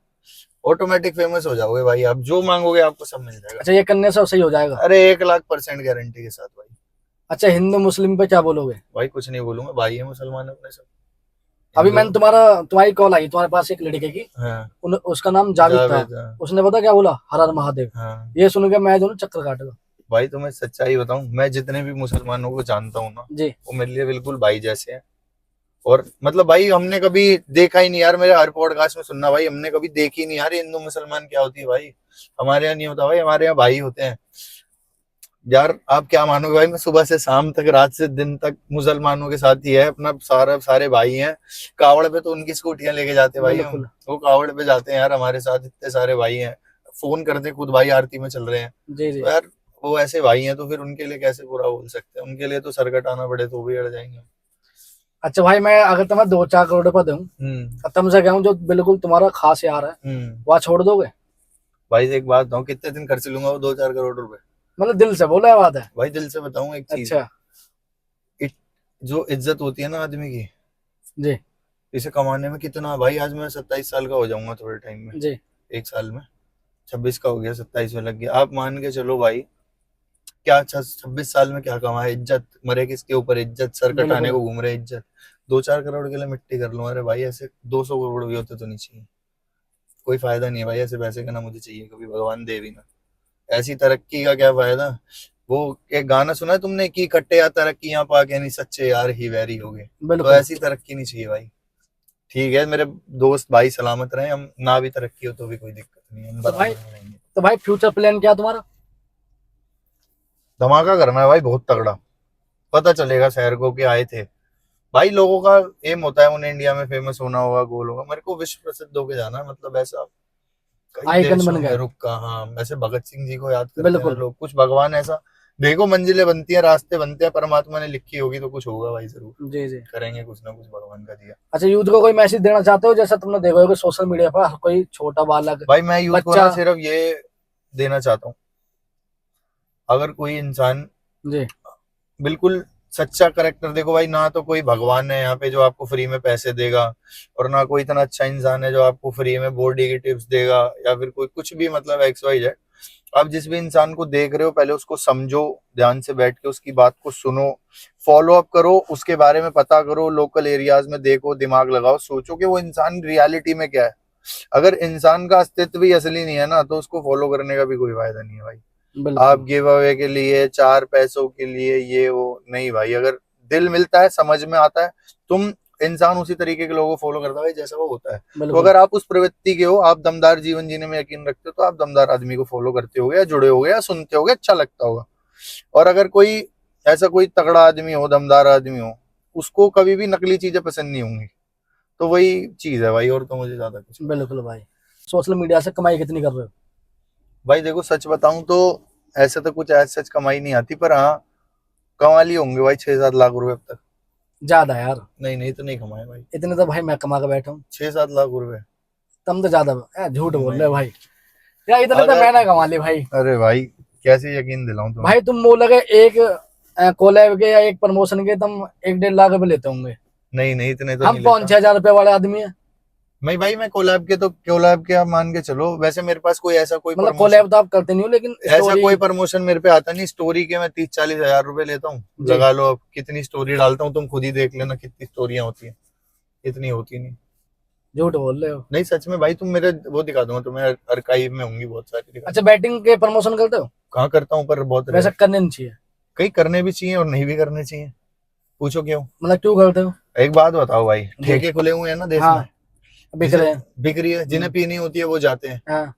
ऑटोमेटिक फेमस हो जाओगे भाई। आप जो मांगोगे आपको सब मिल जाएगा। अच्छा, ये करने से सही हो जाएगा? अरे 1,00,000% गारंटी के साथ भाई। अच्छा, हिंदू मुस्लिम पे क्या बोलोगे? भाई कुछ नहीं बोलूंगा, भाई है मुसलमान अपने सब। अभी मैंने तुम्हारी कॉल आई तुम्हारे पास एक लड़के की, हाँ उसका नाम जावेद था। जावेद, हाँ। उसने पता क्या बोला? हर हर महादेव। हाँ ये सुन के मैं जो ना चक्कर काट गया। भाई तुम्हें सच्चाई बताऊं, मैं जितने भी मुसलमानों को जानता हूँ ना, जी। वो मेरे लिए बिल्कुल भाई जैसे हैं। और मतलब भाई हमने कभी देखा ही नहीं यार, मेरे हर पॉडकास्ट में सुनना भाई, हमने कभी देखी नहीं यार हिंदू मुसलमान क्या होती है भाई। हमारे यहाँ नहीं होता भाई, हमारे यहाँ भाई होते हैं यार। आप क्या मानोगे भाई, मैं सुबह से शाम तक, रात से दिन तक मुसलमानों के साथ ही है अपना, सारे भाई हैं। कावड़ पे तो उनकी स्कूटियां लेके जाते भाई हम, बिल्कुल। वो कावड़ पे जाते हैं यार हमारे साथ, इतने सारे भाई हैं। फोन करते खुद भाई आरती में चल रहे हैं। जी। जी। तो यार वो ऐसे भाई हैं, तो फिर उनके लिए कैसे बुरा बोल सकते हैं? उनके लिए तो सर कटाना पड़े तो भी अड़ जाएंगे। अच्छा भाई, मैं अगर तुम्हें 2-4 करोड़ रुपए दूं और तुमसे कहूं जो बिल्कुल तुम्हारा खास यार है, वहाँ छोड़ दोगे? भाई से एक बात बताऊं, कितने दिन खर्च लूंगा वो 2-4 करोड़ रुपए? मतलब दिल से बोला है बात है? भाई दिल से बताऊं एक चीज, अच्छा। जो इज्जत होती है ना आदमी की, जी। इसे कमाने में कितना भाई, आज मैं 27 साल का हो जाऊंगा थोड़े टाइम में, जी। 1 साल में 26 का हो गया, 27 में लग गया। आप मान के चलो भाई, क्या 26 साल में क्या कमा है? इज्जत, मरे किसके ऊपर इज्जत, सर कटाने बिल्कुल। को घूम रहे इज्जत। 2-4 करोड़ के लिए मिट्टी कर लूं? अरे भाई ऐसे 200 करोड़ भी होते तो नहीं चाहिए, कोई फायदा नहीं है भाई ऐसे पैसे का, ना मुझे चाहिए कभी, भगवान दे भी ना। ऐसी तरक्की का क्या फायदा? वो एक गाना सुना है तुमने कि कट्टे या तरक्कियां पाके नहीं सच्चे यार ही वैरी हो गए? तो बिल्कुल। ऐसी तरक्की नहीं चाहिए भाई। ठीक है मेरे दोस्त भाई सलामत रहे, हम ना भी तरक्की हो तो भी कोई दिक्कत नहीं है, हम तो बराबर भाई में रहेंगे। तो भाई फ्यूचर प्लान क्या तुम्हारा? धमाका करना है भाई बहुत तगड़ा, पता चलेगा शहर को कि आए थे भाई। लोगों का एम होता है उन्हें इंडिया में फेमस होना होगा, गोल होगा, मेरे को विश्व प्रसिद्ध होके जाना है, मतलब ऐसा कई आइकन देशों बन में गए। रुक का। हाँ ऐसे भगत सिंह जी को याद करते हैं बिल्कुल। लोग, कुछ भगवान ऐसा, देखो मंजिलें बनती हैं, रास्ते बनते हैं, परमात्मा ने लिखी होगी तो कुछ होगा भाई, जरूर जी। जी। करेंगे कुछ ना कुछ भगवान का दिया। अच्छा, यूथ को कोई मैसेज देना चाहते हो? जैसा तुमने देखा होगा सोशल मीडिया पर हर कोई छोटा बालक, भाई मैं यूथ को बच्चा। ना सिर्फ ये देना चाहता हूँ, अगर कोई इंसान जी। बिल्कुल सच्चा करेक्टर, देखो भाई ना तो कोई भगवान है यहाँ पे जो आपको फ्री में पैसे देगा, और ना कोई इतना अच्छा इंसान है जो आपको फ्री में बॉडी की टिप्स देगा, या फिर कोई कुछ भी, मतलब XYZ। आप जिस भी इंसान को देख रहे हो पहले उसको समझो, ध्यान से बैठ के उसकी बात को सुनो, फॉलो अप करो, उसके बारे में पता करो, लोकल एरियाज में देखो, दिमाग लगाओ, सोचो कि वो इंसान रियलिटी में क्या है। अगर इंसान का अस्तित्व ही असली नहीं है ना, तो उसको फॉलो करने का भी कोई फायदा नहीं है भाई। बिल्कुल आप गिव अवे के लिए, 4 पैसों के लिए, ये वो नहीं भाई। अगर दिल मिलता है, समझ में आता है, तुम इंसान उसी तरीके के लोगों को फॉलो करता है भाई जैसा वो होता है। तो बिल्कुल अगर आप उस प्रवृत्ति के हो, आप दमदार जीवन जीने में यकीन रखते हो, तो आप दमदार आदमी को फॉलो करते होगे या जुड़े होगे या सुनते होगे, अच्छा लगता होगा। और अगर कोई ऐसा कोई तगड़ा आदमी हो, दमदार आदमी हो, उसको कभी भी नकली चीजें पसंद नहीं होंगी। तो वही चीज है भाई, और तो मुझे ज्यादा कुछ पता बिल्कुल भाई। सोशल मीडिया से कमाई कितनी कर रहे हो? भाई देखो, सच बताऊं तो ऐसे तो कुछ ऐसा सच कमाई नहीं आती, पर हाँ कमा लिए होंगे भाई 6-7 लाख रुपए अब तक। ज्यादा यार, नहीं नहीं, तो नहीं कमाए भाई। इतने तो भाई मैं कमा के बैठा हूँ। 6-7 लाख रुपए। तुम तो ज्यादा झूठ बोल रहे हो नहीं। भाई। यार इतने तो अगर मैंने कमा लिए भाई। अरे भाई, कैसे यकीन दिलाऊं तुम्हें। भाई तुम बोलोगे एक कोलैब के या एक प्रमोशन के तुम 1-1.5 लाख रुपए लेते होंगे। नहीं नहीं, इतने तो हम नहीं पाँच लेता। छह हजार रुपए वाले आदमी है। मैं भाई, मैं कोलैब के आप मान के चलो, वैसे मेरे पास कोई ऐसा कोई मतलब प्रमोशन, कोलैब तो आप करते नहीं हो, लेकिन ऐसा स्टोरी। कोई प्रमोशन मेरे पे आता नहीं। स्टोरी के मैं 30-40 हजार रुपए लेता हूँ। जी। लगा लो अब कितनी स्टोरी डालता हूँ, तुम खुद ही देख लेना कितनी स्टोरियां होती हैं। इतनी होती नहीं। झूठ बोल रहे हो। नहीं सच में भाई, तुम मेरे वो दिखा दूंगा तुम्हें, अर्काइव में होंगी बहुत सारी, दिखा अच्छा, दूंगा। बैटिंग के प्रमोशन करते हो? कहाँ करता हूँ, पर बहुत वैसे रेयर। करने नहीं चाहिए। कई करने भी चाहिए और नहीं भी करने चाहिए। पूछो क्यों। मतलब क्यों करते हो? एक बात बताओ भाई, जी। ठेके खुले हुए हैं ना देश में। हाँ, बिक जिसे रहे हैं। बिक रही है, जिन्हें पीनी होती है वो जाते हैं। हाँ।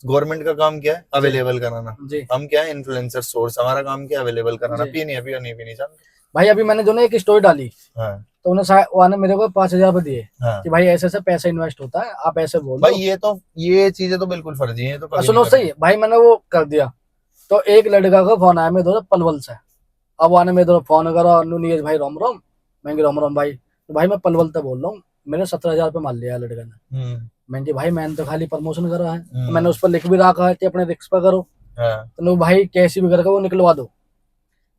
गवर्नमेंट का काम क्या है, जी। अवेलेबल कराना। जी। हम क्या है, इन्फ्लुएंसर सोर्स, हमारा काम क्या है, अवेलेबल कराना। जी। पीनी है पियो, नहीं पीनी जानते। भाई अभी मैंने जो ना एक स्टोरी डाली, हाँ तो उन्हें मेरे को 5,000 रुपये दिए हाँ कि भाई ऐसे ऐसे पैसा इन्वेस्ट होता है, आप ऐसे बोल भाई, दो। ये चीजें तो बिल्कुल फर्जी हैं, ये तो और कभी नहीं सुनो करनी। सही, भाई मैंने वो कर दिया। तो एक लड़का का फोन आया मेरे दोस्त पलवल से। अब वो आने मेरे दोस्त फोन करो, अनु नीरज भाई रोम रोम। मैं रोम रोम भाई, तो भाई मैं पलवल से बोल रहा हूँ। मेरे 17,000 रुपये मान लिया लड़के ने। मैंने कि भाई मैंने तो खाली प्रमोशन करा है, तो मैंने उस पर लिख भी रखा है कि अपने रिक्स पर करो। हाँ। तो नो भाई कैसी भी करके वो निकलवा दो।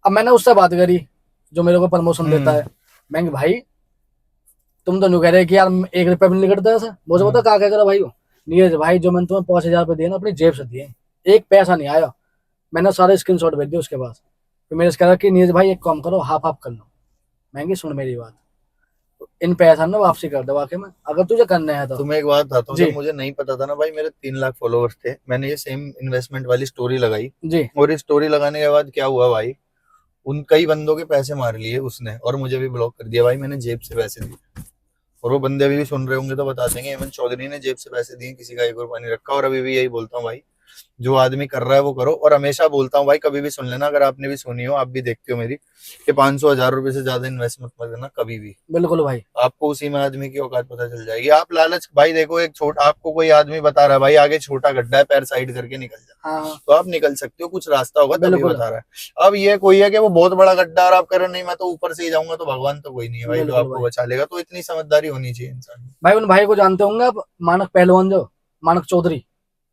अब मैंने उससे बात करी, जो मेरे को प्रमोशन देता है। मैं कि भाई तुम तो नहीं कह रहे कि यार 1 रुपया भी नहीं करता ऐसा, मुझे पता क्या करो भाई। वो नीरज भाई जो मैंने तुम्हें 5,000 रुपये दिए ना, अपनी जेब से दिए। एक पैसा नहीं आया। मैंने सारे स्क्रीनशॉट भेज दिए उसके पास। फिर मैंने कहा कि नीरज भाई एक काम करो, हाफ हाफ कर लो। मैं कि सुन मेरी बात, इन पैसा ना वापसी कर दो वाकई में, अगर तुझे करने हैं तो। तुम्हें एक बात बताता हूँ, जी। जब मुझे नहीं पता था ना भाई, मेरे 3 लाख फॉलोअर्स थे, मैंने ये सेम इन्वेस्टमेंट वाली स्टोरी लगाई। जी। और इस स्टोरी लगाने के बाद क्या हुआ भाई, उन कई बंदों के पैसे मार लिए उसने, और मुझे भी ब्लॉक कर दिया भाई। मैंने जेब से पैसे दिए, और वो बंदे अभी भी सुन रहे होंगे तो बता देंगे, हेमंत चौधरी ने जेब से पैसे दिए, किसी का 1 रुपया नहीं रखा। और अभी भी यही बोलता हूँ भाई, जो आदमी कर रहा है वो करो। और हमेशा बोलता हूँ भाई, कभी भी सुन लेना, अगर आपने भी सुनी हो, आप भी देखते हो मेरी, कि 500-1000 रुपए से ज्यादा इन्वेस्ट मत करना कभी भी। बिल्कुल भाई। आपको उसी में आदमी की औकात पता चल जाएगी। आप लालच भाई देखो, एक छोटा आपको कोई आदमी बता रहा है भाई आगे छोटा गड्ढा है, पैर साइड करके निकल जा, हाँ तो आप निकल सकते हो, कुछ रास्ता होगा तभी बिल्कुल। बता रहा है। अब ये कोई है कि वो बहुत बड़ा गड्ढा है और आप कह रहे हो नहीं मैं तो ऊपर से ही जाऊंगा, तो भगवान तो कोई नहीं है भाई जो बिल्कुल आपको भाई। बचा लेगा। तो इतनी समझदारी होनी चाहिए इंसान में। भाई उन भाई को जानते होंगे आप, मानक पहलवान जो, मानक चौधरी,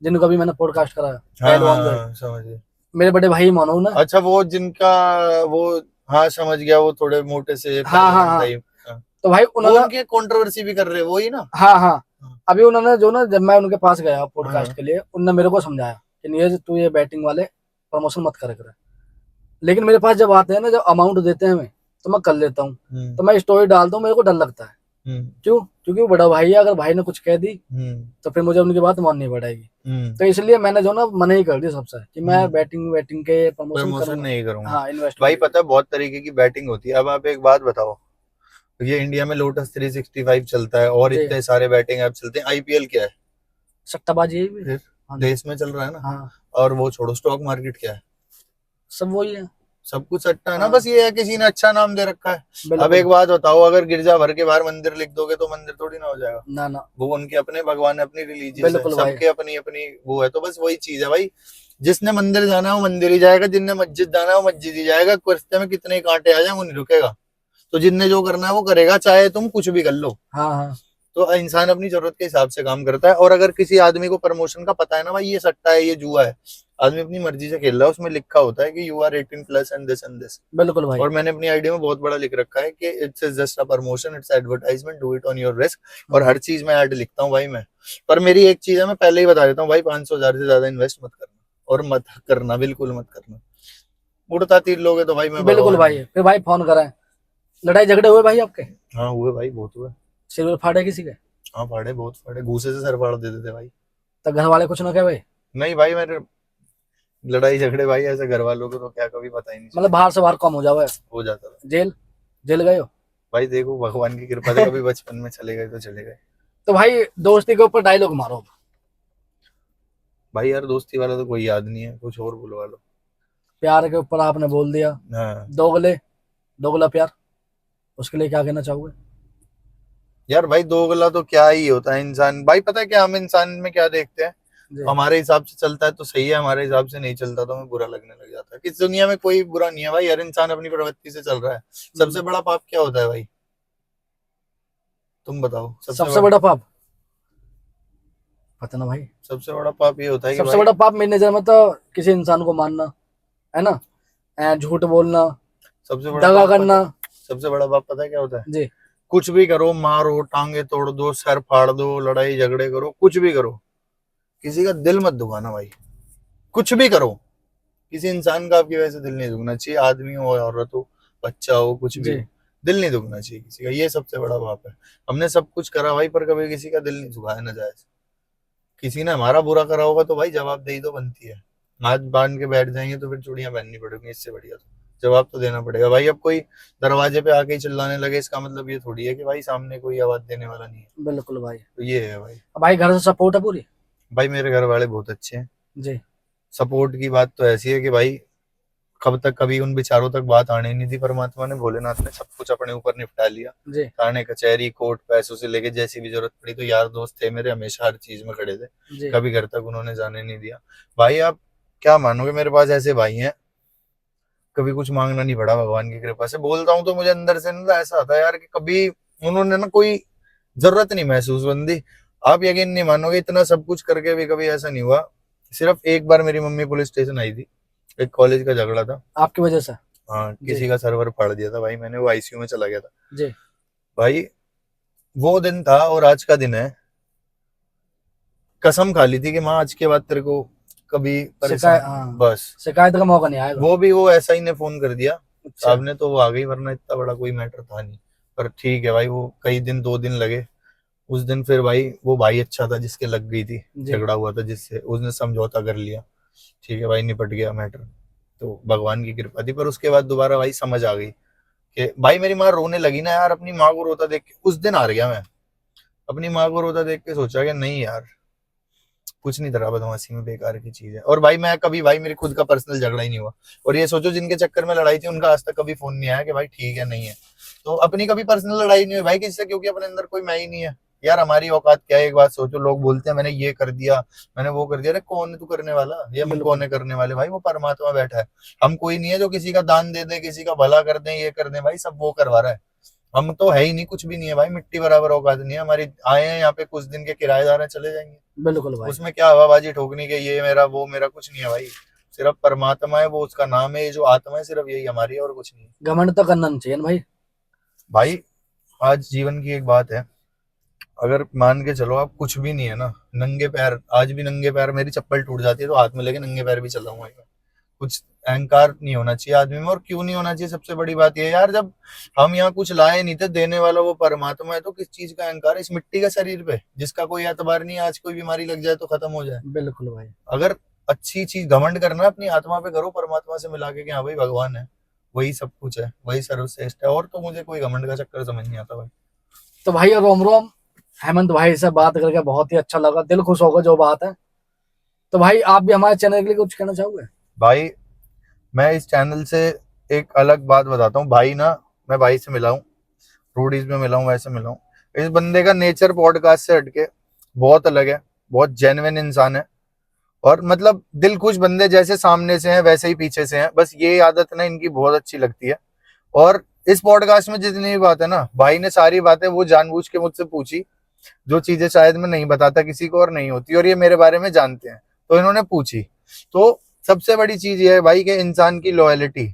जिनको अभी मैंने पॉडकास्ट कराया। हाँ हाँ पहलवान जो है, हाँ, समझ गया। मेरे बड़े भाई मानो ना। अच्छा, वो जिनका वो, हाँ समझ गया, वो थोड़े मोटे से हाँ हाँ पहलवान हाँ। टाइप। हाँ। तो भाई वो उन्होंने, उनकी कंट्रोवर्सी भी कर रहे हैं वो ही ना। हाँ हाँ, हाँ अभी उन्होंने जो ना, जब मैं उनके पास गया पॉडकास्ट हाँ। के लिए, उन्होंने मेरे को समझाया कि नीरज तू ये बैटिंग वाले प्रमोशन मत कर। लेकिन मेरे पास जब आते हैं ना, जब अमाउंट देते हैं हमें, तो मैं कर लेता हूँ। तो मैं स्टोरी डालता हूँ, मेरे को डर लगता है। क्यों? क्योंकि वो बड़ा भाई है, अगर भाई ने कुछ कह दी तो फिर मुझे उनकी बात माननी पड़ेगी। तो इसलिए मैंने जो ना मना ही कर दिया सबसे कि मैं बैटिंग बैटिंग के प्रमोशन प्रमोशन करूंगा। नहीं करूंगा। हाँ, इन्वेस्ट भाई पता है बहुत तरीके की बैटिंग होती है। अब आप एक बात बताओ, ये इंडिया में लोटस 365 चलता है और जी। इतने सारे बैटिंग ऐप चलते हैं। आईपीएल क्या है, सट्टाबाजी है भी। फिर हाँ जी। देश में चल रहा है ना। हाँ, और वो छोड़ो, स्टॉक मार्केट क्या है, सब वही है। सब कुछ सट्टा है ना। हाँ, बस ये है किसी ने अच्छा नाम दे रखा है। अब बिल्कुल। एक बात बताओ, अगर गिरजा भर के बाहर मंदिर लिख दोगे तो मंदिर थोड़ी ना हो जाएगा। ना ना। वो उनके अपने भगवान है, अपनी रिलीजियस है, बिल्कुल भाई। सबके अपनी अपनी वो है। तो बस वही चीज है भाई, जिसने मंदिर जाना है वो मंदिर ही जाएगा, जिसने मस्जिद जाना है वो मस्जिद ही जाएगा। रास्ते में कितने कांटे आ जाए वो नहीं रुकेगा। तो जिसने जो करना है वो करेगा, चाहे तुम कुछ भी कर लो। हाँ हाँ। तो इंसान अपनी जरूरत के हिसाब से काम करता है। और अगर किसी आदमी को प्रमोशन का पता है ना भाई, ये सट्टा है, ये जुआ है, आदमी अपनी मर्जी से खेल रहा है, उसमें लिखा होता है कि you are 18+ and this and this. बिल्कुल भाई। और मैंने अपनी आईडी में बहुत बड़ा लिख रखा है कि it's just a promotion, it's advertisement, do it on your risk. और हर चीज में ऐड लिखता हूँ भाई मैं। पर मेरी एक चीज है, मैं पहले ही बता देता हूँ भाई, 500,000 से ज्यादा इन्वेस्ट मत करना, और मत करना, बिल्कुल मत करना। उड़ता तीर लोगे तो भाई मैं बिल्कुल भगवान भाई। हूँ। फिर भाई फोन करें, लड़ाई झगड़े हुए भाई आपके? हाँ हुए भाई, बहुत हुए। सिर फाड़े किसी के? हाँ फाड़े, बहुत फाड़े, घूसे से सर फाड़ देते थे भाई। तो घर वाले कुछ ना कहे भाई? नहीं भाई, मेरे लड़ाई झगड़े भाई ऐसे घर वालों को तो क्या कभी पता ही नहीं मतलब बाहर से बाहर कम हो जाओ, हो जाता था। जेल जेल गए हो? भाई देखो भगवान की कृपा से कभी बचपन में चले गए तो चले गए। तो भाई दोस्ती के ऊपर डायलॉग मारो। भाई यार दोस्ती वाला तो कोई याद नहीं है, कुछ और बुलवा लो। प्यार के ऊपर आपने बोल दिया, हाँ दोगला प्यार, उसके लिए क्या कहना चाहोगे? यार भाई दोगला तो क्या ही होता है इंसान, भाई पता है क्या हम इंसान में क्या देखते हैं, जी हमारे हिसाब से चलता है तो सही है, हमारे हिसाब से नहीं चलता तो हमें बुरा लगने लग जाता है। इस दुनिया में कोई बुरा नहीं है भाई, हर इंसान अपनी प्रवृत्ति से चल रहा है। सबसे बड़ा पाप क्या होता है भाई, तुम बताओ। सबसे बड़ा पाप पता ना भाई। सबसे बड़ा पाप ये होता है कि सबसे भाई, बड़ा पाप मेरी नजर में तो किसी इंसान को मारना है ना, झूठ बोलना, सबसे बड़ा दगा पाप करना। सबसे बड़ा पाप पता है क्या होता है? जी कुछ भी करो, मारो, टांगे तोड़ दो, सर फाड़ दो, लड़ाई झगड़े करो, कुछ भी करो, किसी का दिल मत दुखाना भाई। कुछ भी करो, किसी इंसान का आपकी वजह से दिल नहीं दुखना चाहिए, आदमी हो औरत हो, बच्चा हो, कुछ भी जी हो, दिल नहीं दुखना चाहिए किसी का। ये सबसे बड़ा पाप है। हमने सब कुछ करा भाई पर कभी किसी का दिल नहीं दुखाया ना जायज। किसी ने हमारा बुरा करा होगा तो भाई जवाबदेही तो बनती है। हाथ बांध के बैठ जाएंगे तो फिर चूड़ियां पहननी पड़ेगी, इससे बढ़िया तो जवाब तो देना पड़ेगा भाई। अब कोई दरवाजे पे आके ही चिल्लाने लगे इसका मतलब ये थोड़ी है कि भाई सामने कोई आवाज देने वाला नहीं है। बिल्कुल भाई। तो ये है भाई। भाई घर से सपोर्ट है पूरी? भाई मेरे घर वाले बहुत अच्छे हैं। जी सपोर्ट की बात तो ऐसी है कि भाई कब तक कभी उन बेचारों तक बात आने नहीं दी, परमात्मा ने भोलेनाथ ने सब कुछ अपने ऊपर निपटा लिया। जी थाने कचहरी कोर्ट पैसों से लेके जैसी भी जरूरत पड़ी तो यार दोस्त थे मेरे, हमेशा हर चीज में खड़े थे। जी कभी घर तक उन्होंने जाने नहीं दिया। भाई आप क्या मानोगे, मेरे पास ऐसे भाई हैं, कभी कुछ मांगना नहीं पड़ा भगवान की कृपा से। बोलता हूँ तो मुझे अंदर से ना ऐसा आता है यार कि कभी उन्होंने ना कोई जरूरत नहीं महसूस बंदी। आप यकीन नहीं मानोगे, इतना सब कुछ करके भी कभी ऐसा नहीं हुआ। सिर्फ एक बार मेरी मम्मी पुलिस स्टेशन आई थी, एक कॉलेज का झगड़ा था। आपकी वजह से? हाँ जी किसी का सर्वर फाड़ दिया था भाई मैंने, वो आईसीयू में चला गया था। जी भाई वो दिन था और आज का दिन है, कसम खा ली थी कि माँ आज के बाद तेरे को कभी शिकायत, परेशान, हाँ बस। शिकायत का मौका नहीं आएगा। वो भी वो ऐसा ही ने फोन कर दिया अच्छा साहब ने, तो वो आ गई, वरना इतना बड़ा कोई मैटर था नहीं। पर ठीक है भाई, वो कई दिन 2 दिन लगे। उस दिन फिर भाई वो भाई अच्छा था जिसके लग गई थी, जी झगड़ा हुआ था जिससे, उसने समझौता कर लिया। ठीक है भाई, निपट गया मैटर, तो भगवान की कृपा थी। पर उसके बाद दोबारा भाई समझ आ गई कि भाई मेरी माँ रोने लगी ना यार, अपनी माँ को रोता देख के उस दिन हार गया मैं। अपनी माँ को रोता देख के सोचा कि नहीं यार कुछ नहीं धरा, बदमाशी में बेकार की चीज है। और भाई मैं कभी, भाई मेरी खुद का पर्सनल झगड़ा ही नहीं हुआ। और ये सोचो जिनके चक्कर में लड़ाई थी उनका आज तक कभी फोन नहीं आया कि भाई ठीक है नहीं है। तो अपनी कभी पर्सनल लड़ाई नहीं हुई भाई किसी से, क्योंकि अपने अंदर कोई मैं ही नहीं है। यार हमारी औकात क्या है, एक बात सोचो, लोग बोलते हैं मैंने ये कर दिया, मैंने वो कर दिया। अरे कौन है तू करने वाला, ये हम कौन बिल्कुल है करने वाले, भाई वो परमात्मा बैठा है। हम कोई नहीं है जो किसी का दान दे दे, किसी का भला कर दे, ये कर दे, भाई सब वो करवा रहा है। हम तो है ही नहीं, कुछ भी नहीं है भाई, मिट्टी बराबर औकात नहीं है हमारी। आए हैं यहाँ पे कुछ दिन के किराएदार हैं, चले जाएंगे। बिल्कुल भाई। उसमें क्या हवाबाजी ठोकनी के ये मेरा वो मेरा, कुछ नहीं है भाई। सिर्फ परमात्मा है, वो उसका नाम है, ये जो आत्मा है सिर्फ यही हमारी है और कुछ नहीं है। घमंड तो करना नहीं चाहिए ना भाई। भाई आज जीवन की एक बात है, अगर मान के चलो आप कुछ भी नहीं है ना, नंगे पैर, आज भी नंगे पैर मेरी चप्पल टूट जाती है तो हाथ में लेके नंगे पैर भी चलाऊंगा मैं। कुछ अहंकार नहीं होना चाहिए आदमी में। और क्यों नहीं होना चाहिए, सबसे बड़ी बात यह है यार, जब हम यहाँ कुछ लाए नहीं थे, देने वाला वो परमात्मा है, तो किस चीज का अहंकार है इस मिट्टी का शरीर पे जिसका कोई एतबार नहीं है। आज कोई बीमारी लग जाए तो खत्म हो जाए। बिल्कुल भाई। अगर अच्छी चीज घमंड करना है अपनी आत्मा पे करो, परमात्मा से मिला के कि हाँ भाई भगवान है, वही सब कुछ है, वही सर्वश्रेष्ठ है। और तो मुझे कोई घमंड का चक्कर समझ नहीं आता भाई। तो भाई रोम रोम, हेमंत भाई से बात करके बहुत ही अच्छा लगा, दिल खुश होगा जो बात है। तो भाई आप भी हमारे चैनल के लिए कुछ कहना चाहोगे? भाई मैं इस चैनल से एक अलग बात बताता हूँ भाई ना, मैं भाई से मिला हूँ, रोडीज में मिला हूँ, वैसे मिला हूँ। इस बंदे का नेचर पॉडकास्ट से हटके बहुत अलग है, बहुत जेन्युइन इंसान है। और मतलब दिल खुश बंदे जैसे सामने से हैं वैसे ही पीछे से हैं, बस ये आदत ना इनकी बहुत अच्छी लगती है। और इस पॉडकास्ट में जितनी भी बात है ना, भाई ने सारी बातें वो जानबूझ के मुझसे पूछी, जो चीजें शायद मैं नहीं बताता किसी को और नहीं होती, और ये मेरे बारे में जानते हैं तो इन्होंने पूछी। तो सबसे बड़ी चीज ये है भाई कि इंसान की लॉयलिटी,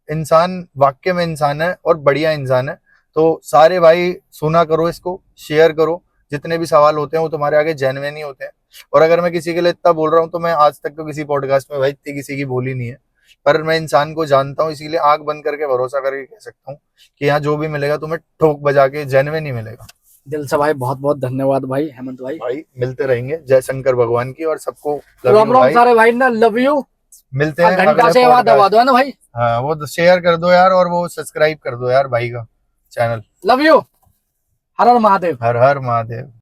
इंसान वाकई में इंसान है और बढ़िया इंसान है। तो सारे भाई सुना करो, इसको शेयर करो, जितने भी सवाल होते हैं वो तुम्हारे आगे जेन्युइन ही होते हैं। और अगर मैं किसी के लिए इतना बोल रहा हूँ तो मैं आज तक तो किसी पॉडकास्ट में भाई इतनी किसी की बोली नहीं है, पर मैं इंसान को जानता हूँ, इसीलिए आंख बंद करके भरोसा करके कह सकता हूँ कि यहाँ जो भी मिलेगा तुम्हें ठोक बजा के जेन्युइन ही मिलेगा। दिल से भाई बहुत बहुत धन्यवाद भाई हेमंत भाई। भाई मिलते रहेंगे, जय शंकर भगवान की, और सबको लव रोम यू रोम भाई। सारे भाई ना, लव यू। मिलते हैं घंटा अगले से वहां दबा podcast। दो है ना भाई। हाँ वो शेयर कर दो यार, और वो सब्सक्राइब कर दो यार भाई का channel. Love you. Her her Mahadev. Her her Mahadev.